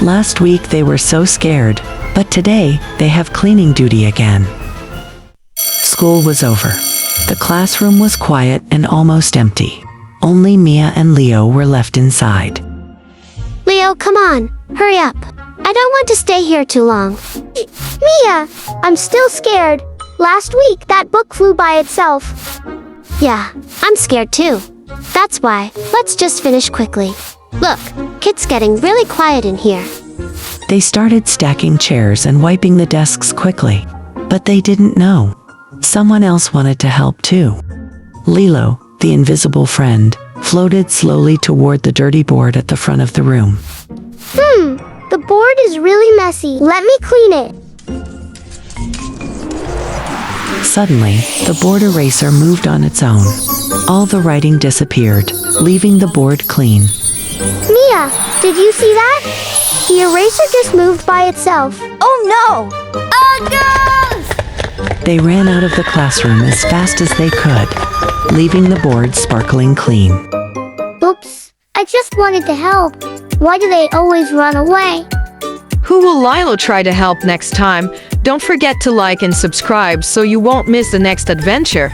Last week they were so scared, but today they have cleaning duty again. School was over. The classroom was quiet and almost empty. Only Mia and Leo were left inside. Leo, come on, hurry up. I don't want to stay here too long. Mia, I'm still scared. Last week, that book flew by itself. Yeah, I'm scared too. That's why, let's just finish quickly. Look, it's getting really quiet in here. They started stacking chairs and wiping the desks quickly, but they didn't know. Someone else wanted to help too. Lilo, the invisible friend, floated slowly toward the dirty board at the front of the room. The board is really messy. Let me clean it. Suddenly, the board eraser moved on its own. All the writing disappeared, leaving the board clean. Mia, did you see that? The eraser just moved by itself. Oh no! A ghost! They ran out of the classroom as fast as they could, leaving the board sparkling clean. Oops, I just wanted to help. Why do they always run away? Who will Lilo try to help next time? Don't forget to like and subscribe so you won't miss the next adventure.